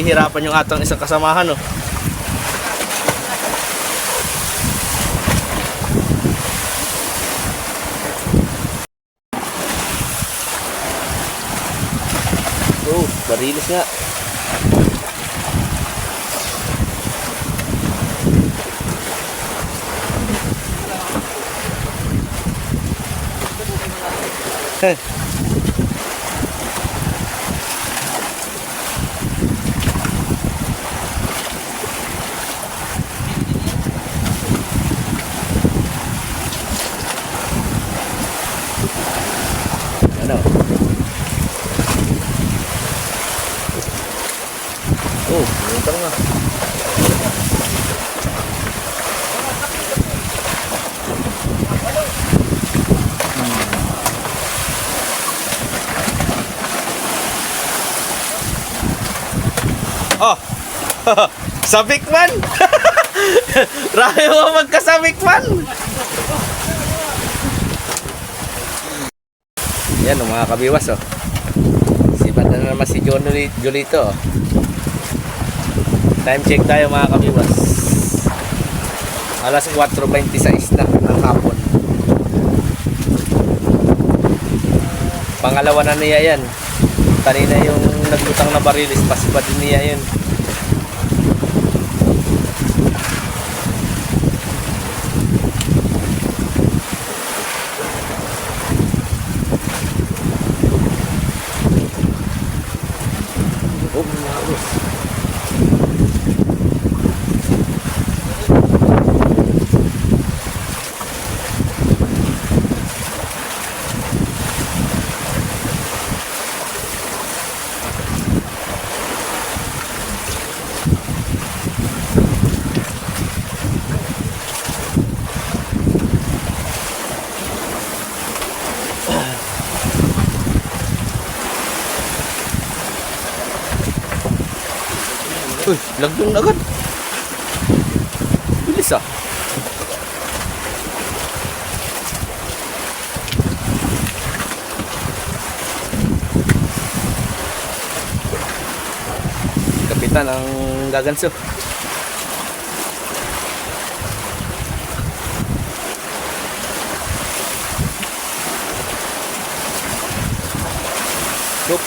nahihirapan yung atang isang kasamahan, oh. Oh, barilis nga. Ano? Oh, butang nga. Oh, sabik man. Rayo mo magkasabik man. Yan o mga kabiwas, oh. Sibat na naman si Jolito, oh. Time check tayo mga kabiwas. Alas 4:26 na ng hapon. Pangalawa na niya yan. Kanina yung naglutang na barilis, pasipa din niya yun. Uy, lagdong na agad. Bilis, ah. Kapitan ang gaganso. Look.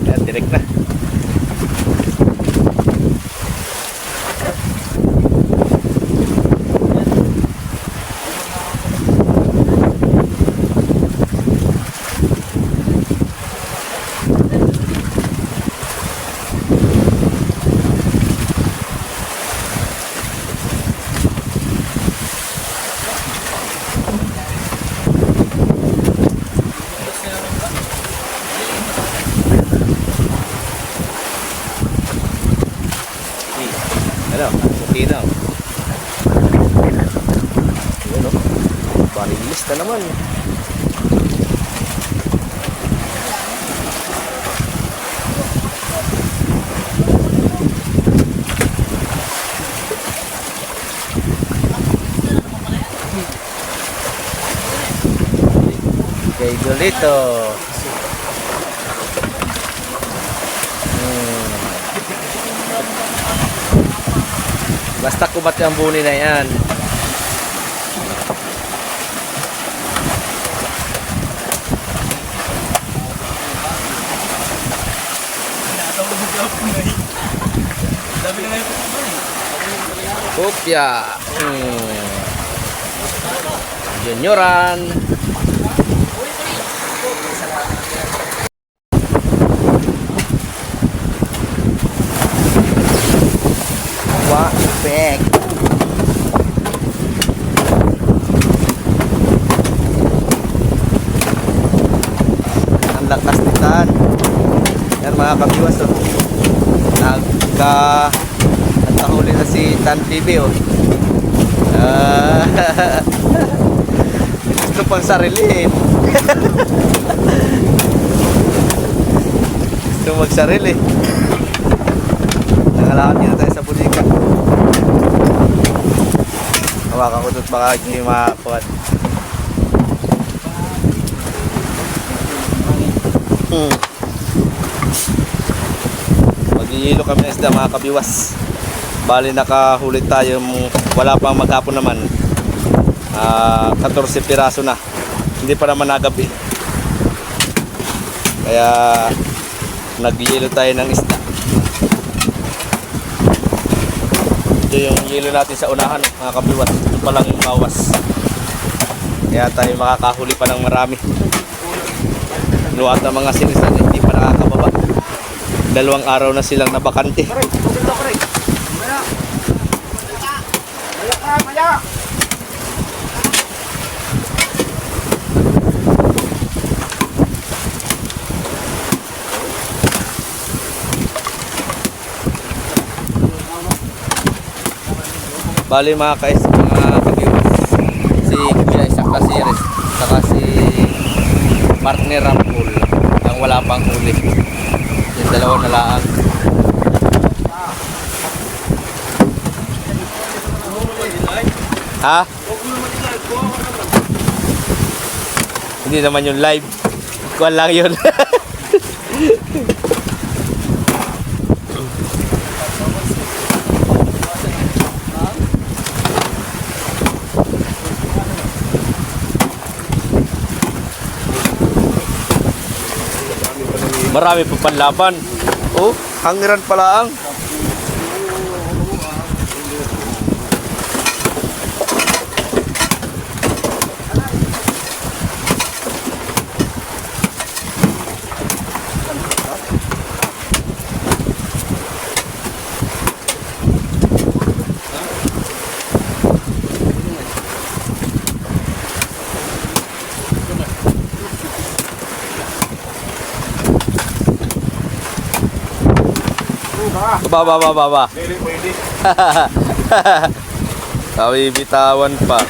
Yan, direct na. Ano? Puti na. Yun, no? Barilis na naman. Kay Jolito. Basta kumati ang buni na yan. Kopya. Junioran. Back. Ang lakas nitan. Yan mga kabiwas, oh. Nagkahuli na si Tan TV, oh. Gusto pang sarilin. Gusto magsarili. Nangalakad nyo tayo sa bunika. Hawakan ko doon baka hindi makakuha. Maghihilo kami ng isda mga kabiwas. Bali nakahuli tayo, wala pang maghapon naman. 14 piraso na. Hindi pa naman nagabi. Kaya naghihilo tayo ng isda. Ito yung hilo natin sa unahan mga kabiwas. Ito pa lang yung bawas. Kaya tayo makakahuli pa ng marami. Luwat ng mga sinisan hindi pa nakakababa. 2 araw na silang nabakante. Bali mga kabiwas, si Kuya Isaac Casires saka si partner Rampul ang wala pang huli. Yung 2 na laang. Ha? Hindi naman yung live. Kuwan lang yun. Marami pa panlaban. Oh, hangiran pala ang. Baba. Kami bitawan pa.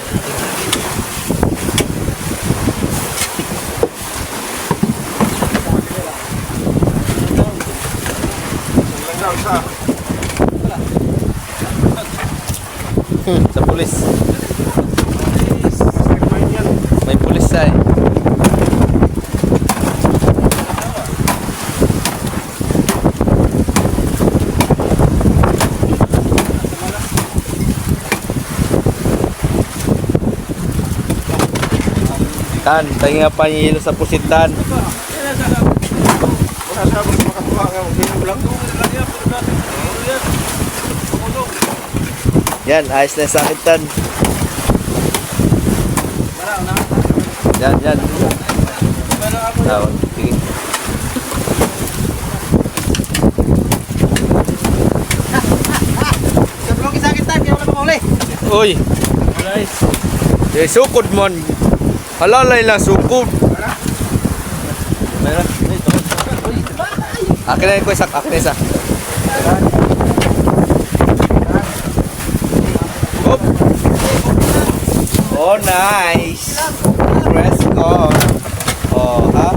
Sa pulis. May pulis ay. Tan, tayo nga pa hilo sa pusitan. Yan, ayos na sa akin tan. Yan. Tawag, sige. Sebelum kisah kita, kaya wala pa uli. Uy! Sukod mon. Halalay lang sukod. Akin na yung isak, akin na isa. Oop. Oh, nice. Press on. Oh, ha?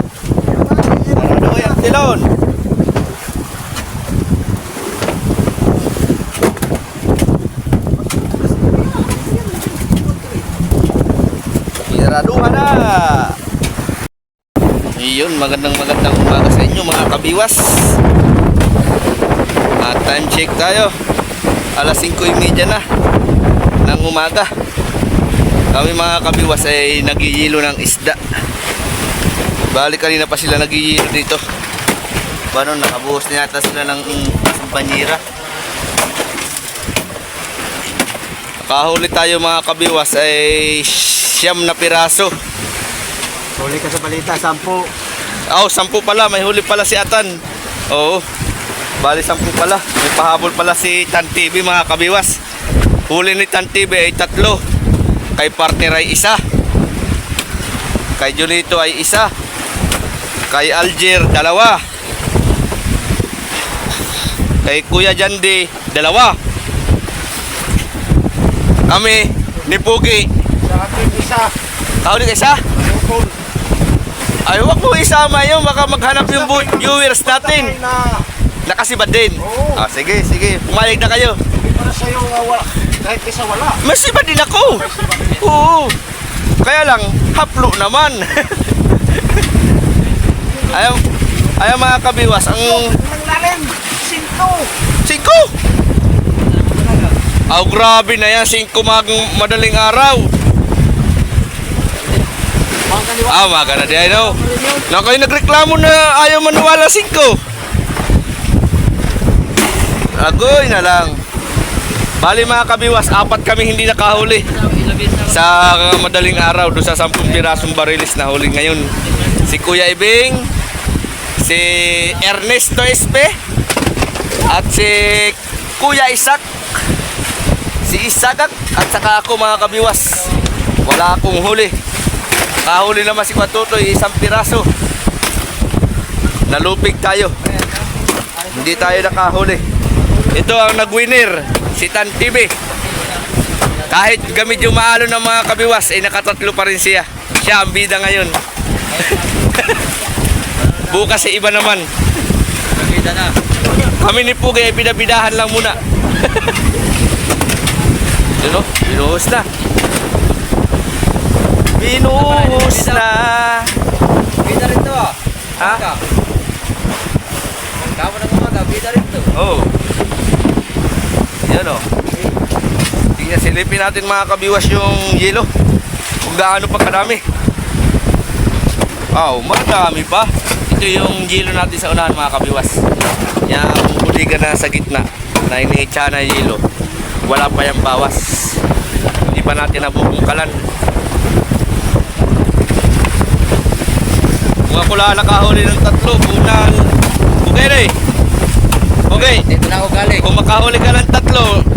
Ano yung tilon? Raduhan na. Iyon, magandang umaga sa inyo mga kabiwas. Time check tayo. Alas 5:30 na ng umaga. Kami mga kabiwas ay naghihilo ng isda. Bali kanina pa sila naghihilo dito. Paano, nakabuhos na yata sila ng banyera. Kahuli tayo mga kabiwas ay 9 na piraso. Huli ka sa balita, 10. Oh, 10 pala. May huli pala si Atan. Oo. Bali 10 pala. May pahabol pala si Tan TV mga kabiwas. Huli ni Tan TV ay 3. Kay partner ay 1. Kay Junito ay 1. Kay Alger 2. Kay Kuya Jandi 2. Kami ni Pugi. Sa akin, isa. Kau di isa? Ay, wag mo isama yun. Baka maghanap yung viewers natin. Nakasibad din. Oo. Ah, sige. Pumayag na kayo. Para sa'yo, wala. Kahit isa wala. May siba din ako. Oo. Kaya lang, haplo naman. ayaw mga kabiwas, ang Ang lalim. Sinto. 5. Oh, grabe na yan. 5 madaling araw. Mga kaliwa. Maga na di ano. Na kayo nagreklamo na ayaw maniwala 5. Agoy na lang. Bali mga kabiwas, 4 kami hindi nakahuli sa madaling araw doon sa 10 pirasong barilis na huli ngayon. Si Kuya Ibing, si Ernesto Espe, at si Kuya Isak, si Isagak, at saka ako mga kabiwas. Wala akong huli. Kahuli naman si Kwatutoy, 1 piraso. Nalupig tayo. Hindi tayo nakahuli. Ito ang nag-winner, si Tan TV. Kahit gamit yung maalo ng mga kabiwas, ay nakatatlo pa rin siya. Siya ang bida ngayon. Bukas si iba naman. Nakita na. Kami ni Pugay ay bidabidahan lang muna. Yun o, binuhos na. Binuhos na. Bida rin to ah. Ha? Kamu ng umaga, bida rin to. Oo. Yan o. Tingnan, silipin natin mga kabiwas yung yelo. Kung gaano pa kadami. Madami pa. Ito yung yelo natin sa unahan mga kabiwas. Yan ang buligan na sa gitna na iniitsa na yelo. Wala pa yung bawas. Hindi pa natin nabubungkalan. Kung ako lang nakahuli ng 3, unang okay na eh. Okay. Dito na ako galing. Kung makahuli ka ng 3,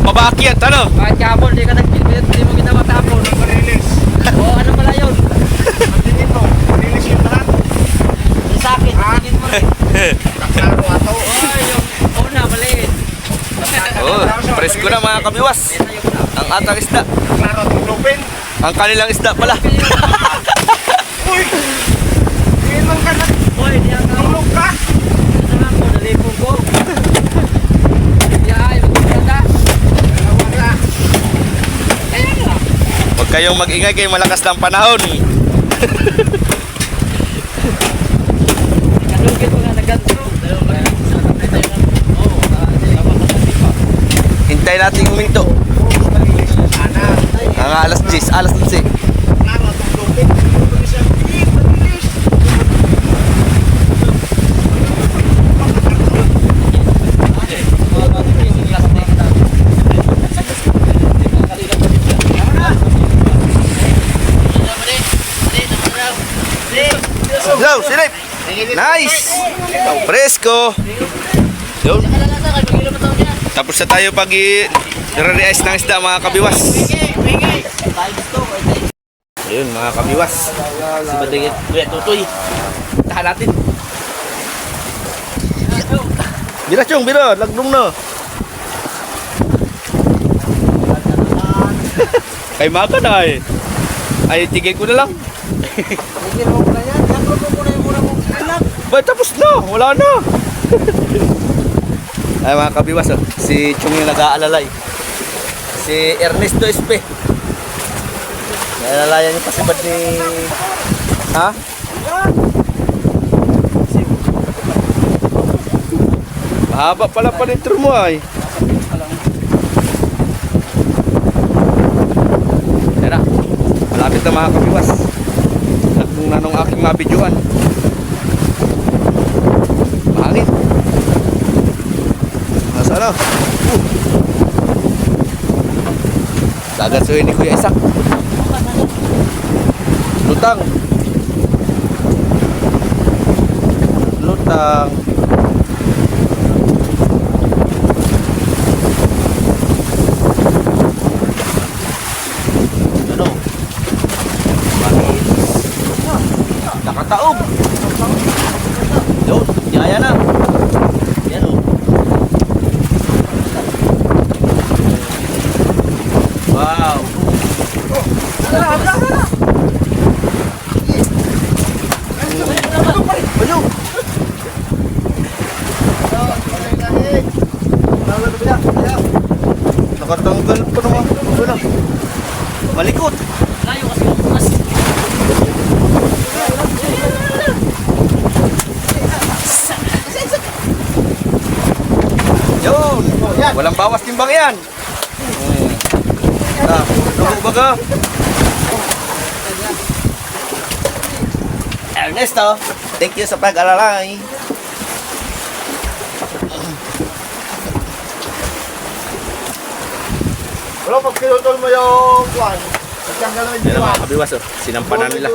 pabakyat, ano? Kahit kapon, di ka nag-pilpit, di mo ginawa tapon. Marilis. Oo, ano pala yun? Tingin mo, marilis yung lahat. Yung sa akin, tingin mo rin. Taklaro ato. Yung una, maliit. Presko na mga kabiwas. Ang atang isda. Taklaro atong lupin. Ang kanilang isda pala. Uy! Tingin man ka na. Hoy, diyan ka. Tulog ka. Sama ko, nalipong ko. Ay, magkakata. Wala. Huwag kayong mag-ingay kayo, malakas ng panahon. Kadugit mo nga nagantro. Hintay natin huminto. Sana. Ang alas 10, alas 11. Taklaro atong lupin. Marilis. Marilis. Yo, silip! Nice! Presko! Yun. Tapos na tayo pag i-re-ice ng isda mga kabiwas. Ayun mga kabiwas. Si Badingit, Kuya Tutoy. Tahan natin. Bira chong, bira. Lagdong na. Kay Maka na eh. Ay, tigay ko na lang. Tingin mo pala yan. Yan mo na yung muna mong anak. Ba, tapos na. Wala na. Ay mga kabiwas, si Chong yung nag-aalalay. Si Ernesto Espe. Naalalayan niyo kasi ba't ni... Ha? Mahaba pala panitro mo ay. Tara, malapit na mga kabiwas. Kung nanong aking mabidyoan. Mahangin. Nasa ano? Dagat suyo ni Kuya Isak. Lutang. Lutang. Ano? Manis. Nakataob. Yun, yaya na. Yan o. Wow. Ayun. Nakatanggal pa naman. Wala. Malikot. Layo kasi yung bukas. Yun. Walang bawas timbang yan. Lugo ba ka? Ernesto, thank you sa pag-alalay. Wala, pag pinutol mo yung kwan, pagtanggal mo yung Yan ang diwa. mga kabiwas, oh. Sinampanan nila.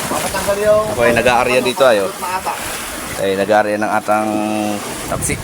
Papatanggal yung... Ako ay nag-aarya dito, ayo. Maata. Ay nag-aarya ng atang taksi.